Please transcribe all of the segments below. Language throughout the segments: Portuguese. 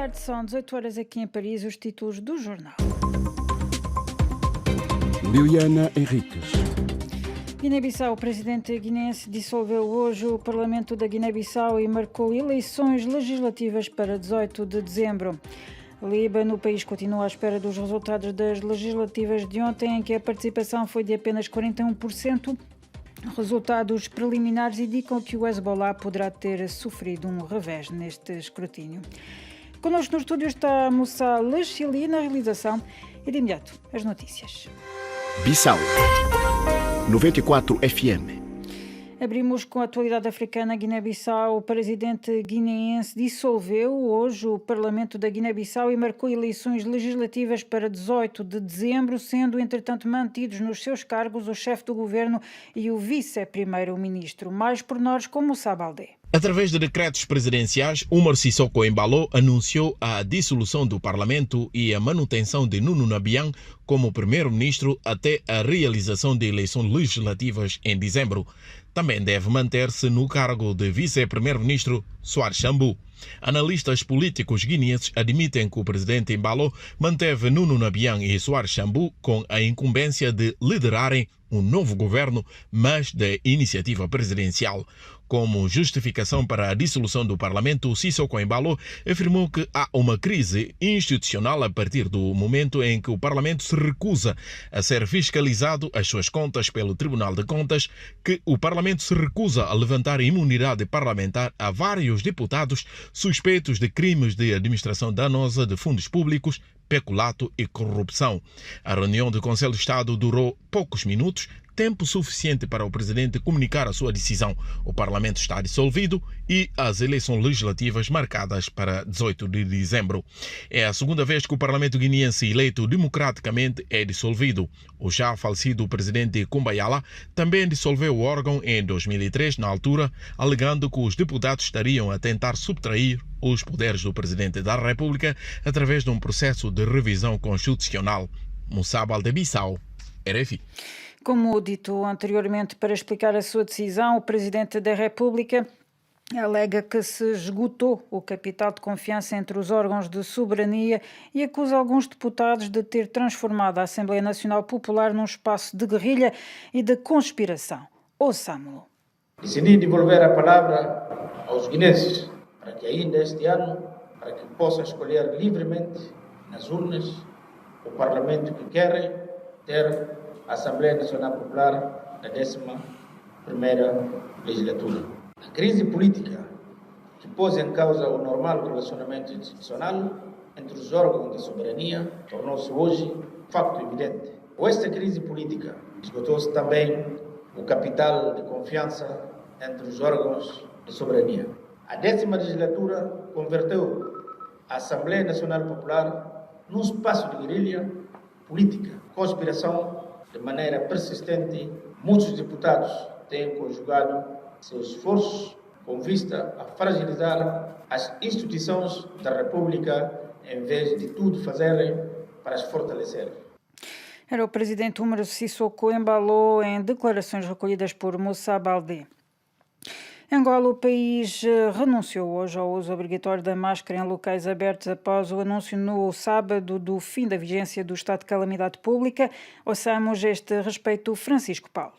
tarde, são 18 horas aqui em Paris, os títulos do jornal. Liliana Henriques. Guiné-Bissau, o presidente guineense dissolveu hoje o Parlamento da Guiné-Bissau e marcou eleições legislativas para 18 de dezembro. Líbano, o país continua à espera dos resultados das legislativas de ontem, em que a participação foi de apenas 41%. Resultados preliminares indicam que o Hezbollah poderá ter sofrido um revés neste escrutínio. Connosco no estúdio está Moussa Lechili na realização e de imediato as notícias. Bissau 94 FM. Abrimos com a atualidade africana. Guiné-Bissau. O presidente guineense dissolveu hoje o Parlamento da Guiné-Bissau e marcou eleições legislativas para 18 de dezembro, sendo, entretanto, mantidos nos seus cargos o chefe do governo e o vice-primeiro-ministro. Mais pormenores com Moussa Baldé. Através de decretos presidenciais, Umar Sissoko Embalo anunciou a dissolução do Parlamento e a manutenção de Nuno Nabian como primeiro-ministro até a realização de eleições legislativas em dezembro. Também deve manter-se no cargo de vice-primeiro-ministro Suar Chambu. Analistas políticos guineenses admitem que o presidente Embalo manteve Nuno Nabian e Suar Chambu com a incumbência de liderarem um novo governo, mas de iniciativa presidencial. Como justificação para a dissolução do Parlamento, Sissoko Embalo afirmou que há uma crise institucional a partir do momento em que o Parlamento se recusa a ser fiscalizado as suas contas pelo Tribunal de Contas, que o Parlamento se recusa a levantar imunidade parlamentar a vários deputados suspeitos de crimes de administração danosa de fundos públicos, peculato e corrupção. A reunião do Conselho de Estado durou poucos minutos, tempo suficiente para o presidente comunicar a sua decisão. O Parlamento está dissolvido e as eleições legislativas marcadas para 18 de dezembro. É a segunda vez que o Parlamento guineense eleito democraticamente é dissolvido. O já falecido presidente Kumbayala também dissolveu o órgão em 2003, na altura, alegando que os deputados estariam a tentar subtrair os poderes do presidente da República através de um processo de revisão constitucional. Moussa Baldé, Bissau, RFI. Como dito anteriormente, para explicar a sua decisão, o Presidente da República alega que se esgotou o capital de confiança entre os órgãos de soberania e acusa alguns deputados de ter transformado a Assembleia Nacional Popular num espaço de guerrilha e de conspiração. Ouçamo-lo. Decidi devolver a palavra aos guineenses para que ainda este ano, para que possam escolher livremente nas urnas o Parlamento que querem ter a Assembleia Nacional Popular da 11ª Legislatura. A crise política que pôs em causa o normal relacionamento institucional entre os órgãos de soberania tornou-se hoje facto evidente. Com esta crise política, esgotou-se também o capital de confiança entre os órgãos de soberania. A 10ª Legislatura converteu a Assembleia Nacional Popular num espaço de guerrilha política, conspiração. De maneira persistente, muitos deputados têm conjugado seus esforços com vista a fragilizar as instituições da República em vez de tudo fazerem para as fortalecer. Era o presidente Umar Sissoko Embalo em declarações recolhidas por Moussa Baldé. Angola, o país renunciou hoje ao uso obrigatório da máscara em locais abertos após o anúncio no sábado do fim da vigência do estado de calamidade pública. Ouçamos este respeito Francisco Paulo.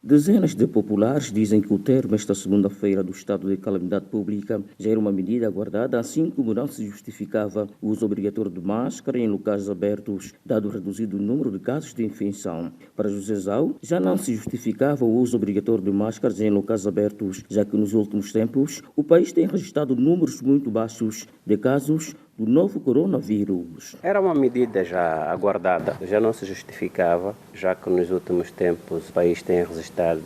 Dezenas de populares dizem que o termo esta segunda-feira do estado de calamidade pública já era uma medida aguardada, assim como não se justificava o uso obrigatório de máscara em locais abertos, dado o reduzido número de casos de infecção. Para José Zau, já não se justificava o uso obrigatório de máscaras em locais abertos, já que nos últimos tempos o país tem registrado números muito baixos de casos do novo coronavírus. Era uma medida já aguardada, já não se justificava, já que nos últimos tempos o país tem registrado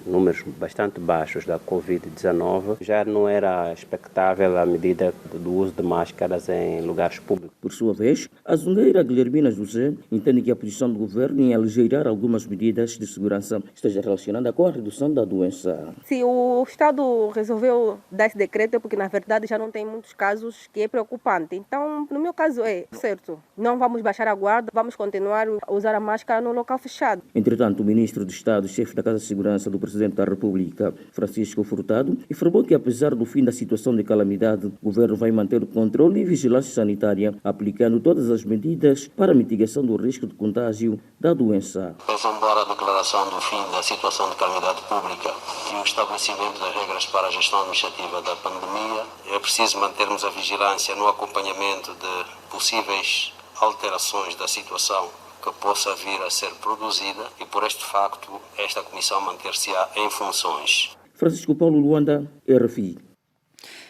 números bastante baixos da Covid-19. Já não era expectável a medida do uso de máscaras em lugares públicos. Por sua vez, a zungueira Guilhermina José entende que a posição do governo em aligeirar algumas medidas de segurança esteja relacionada com a redução da doença. Se o Estado resolveu dar esse decreto é porque, na verdade, já não tem muitos casos, que é preocupante. Então, no meu caso é certo. Não vamos baixar a guarda, vamos continuar a usar a máscara no local fechado. Entretanto, o ministro de Estado, chefe da Casa de Segurança do Presidente da República, Francisco Furtado, informou que apesar do fim da situação de calamidade, o governo vai manter o controle e vigilância sanitária, aplicando todas as medidas para a mitigação do risco de contágio da doença. Embora a declaração do fim da situação de calamidade pública e o estabelecimento das regras para a gestão administrativa da pandemia, é preciso mantermos a vigilância no acompanhamento de possíveis alterações da situação que possa vir a ser produzida e, por este facto, esta comissão manter-se-á em funções. Francisco Paulo Luanda, RFI.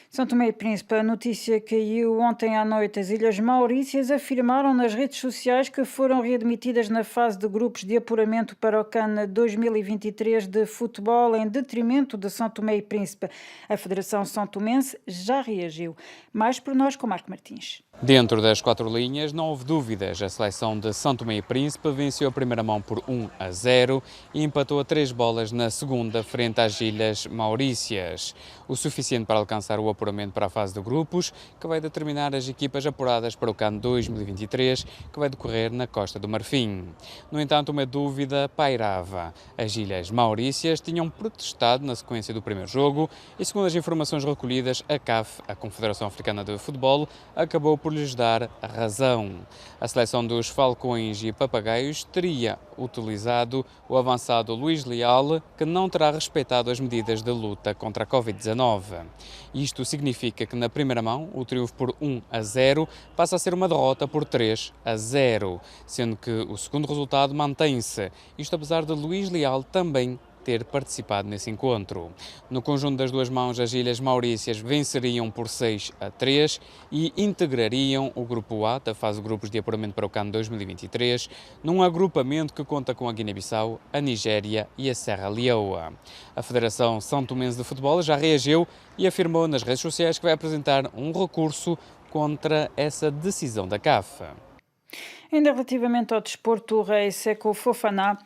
São Tomé e Príncipe, a notícia caiu ontem à noite. As Ilhas Maurícias afirmaram nas redes sociais que foram readmitidas na fase de grupos de apuramento para o CAN 2023 de futebol, em detrimento de São Tomé e Príncipe. A Federação São Tomense já reagiu. Mais por nós com Marco Martins. Dentro das 4 linhas, não houve dúvidas. A seleção de São Tomé e Príncipe venceu a primeira mão por 1-0 e empatou a 3 bolas na segunda, frente às Ilhas Maurícias. O suficiente para alcançar o apuramento para a fase de grupos, que vai determinar as equipas apuradas para o CAN 2023, que vai decorrer na Costa do Marfim. No entanto, uma dúvida pairava. As Ilhas Maurícias tinham protestado na sequência do primeiro jogo e, segundo as informações recolhidas, a CAF, a Confederação Africana de Futebol, acabou por lhes dar a razão. A seleção dos Falcões e Papagaios teria utilizado o avançado Luís Leal, que não terá respeitado as medidas de luta contra a Covid-19. Isto significa que na primeira mão o triunfo por 1-0 passa a ser uma derrota por 3-0, sendo que o segundo resultado mantém-se, isto apesar de Luís Leal também ter participado nesse encontro. No conjunto das duas mãos, as Ilhas Maurícias venceriam por 6-3 e integrariam o Grupo A da fase de grupos de apuramento para o CAN 2023, num agrupamento que conta com a Guiné-Bissau, a Nigéria e a Serra Leoa. A Federação São Tomense de Futebol já reagiu e afirmou nas redes sociais que vai apresentar um recurso contra essa decisão da CAF. Ainda relativamente ao desporto, o rei Seko Fofana,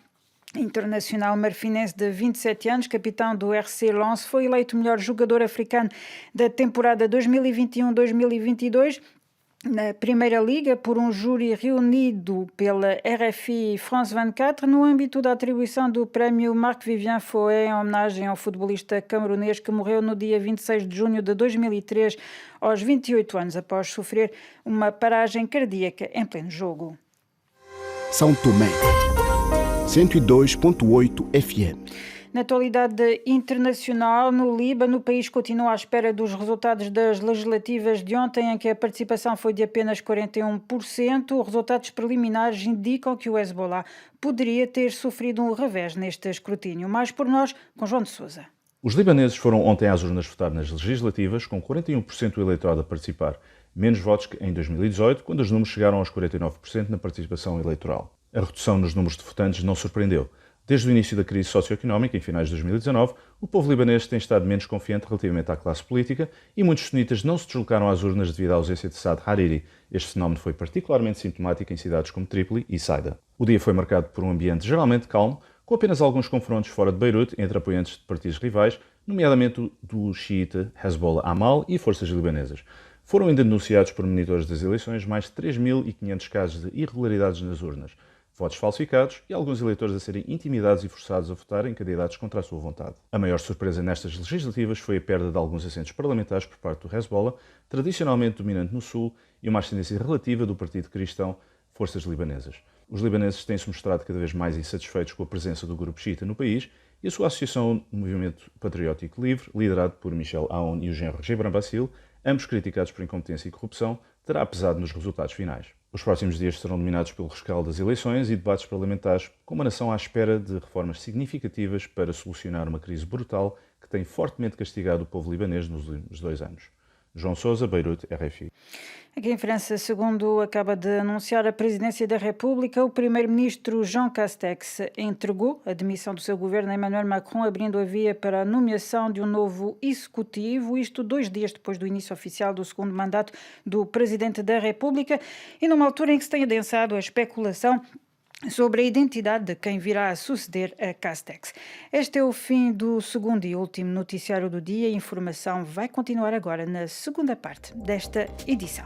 internacional marfinense de 27 anos, capitão do RC Lens, foi eleito o melhor jogador africano da temporada 2021-2022 na Primeira Liga por um júri reunido pela RFI France 24 no âmbito da atribuição do prémio Marc-Vivien Foé em homenagem ao futebolista camerunês que morreu no dia 26 de junho de 2003 aos 28 anos após sofrer uma paragem cardíaca em pleno jogo. São Tomé, 102.8 FM. Na atualidade internacional, no Líbano, o país continua à espera dos resultados das legislativas de ontem, em que a participação foi de apenas 41%. Resultados preliminares indicam que o Hezbollah poderia ter sofrido um revés neste escrutínio. Mais por nós, com João de Sousa. Os libaneses foram ontem às urnas votar nas legislativas, com 41% do eleitorado a participar, menos votos que em 2018, quando os números chegaram aos 49% na participação eleitoral. A redução nos números de votantes não surpreendeu. Desde o início da crise socioeconómica, em finais de 2019, o povo libanês tem estado menos confiante relativamente à classe política e muitos sunitas não se deslocaram às urnas devido à ausência de Saad Hariri. Este fenómeno foi particularmente sintomático em cidades como Trípoli e Saida. O dia foi marcado por um ambiente geralmente calmo, com apenas alguns confrontos fora de Beirute entre apoiantes de partidos rivais, nomeadamente do xiita Hezbollah Amal e forças libanesas. Foram ainda denunciados por monitores das eleições mais de 3.500 casos de irregularidades nas urnas, votos falsificados e alguns eleitores a serem intimidados e forçados a votar em candidatos contra a sua vontade. A maior surpresa nestas legislativas foi a perda de alguns assentos parlamentares por parte do Hezbollah, tradicionalmente dominante no sul, e uma ascendência relativa do Partido Cristão Forças Libanesas. Os libaneses têm-se mostrado cada vez mais insatisfeitos com a presença do grupo xiita no país e a sua associação Movimento Patriótico Livre, liderado por Michel Aoun e o genro Gibran Bassil, ambos criticados por incompetência e corrupção, terá pesado nos resultados finais. Os próximos dias serão dominados pelo rescaldo das eleições e debates parlamentares, com uma nação à espera de reformas significativas para solucionar uma crise brutal que tem fortemente castigado o povo libanês nos últimos 2 anos. João Sousa, Beirute, RFI. Aqui em França, segundo acaba de anunciar a Presidência da República, o primeiro-ministro Jean Castex entregou a demissão do seu governo a Emmanuel Macron, abrindo a via para a nomeação de um novo executivo, isto 2 dias depois do início oficial do segundo mandato do Presidente da República e numa altura em que se tem adensado a especulação sobre a identidade de quem virá a suceder a Castex. Este é o fim do segundo e último noticiário do dia. A informação vai continuar agora na segunda parte desta edição.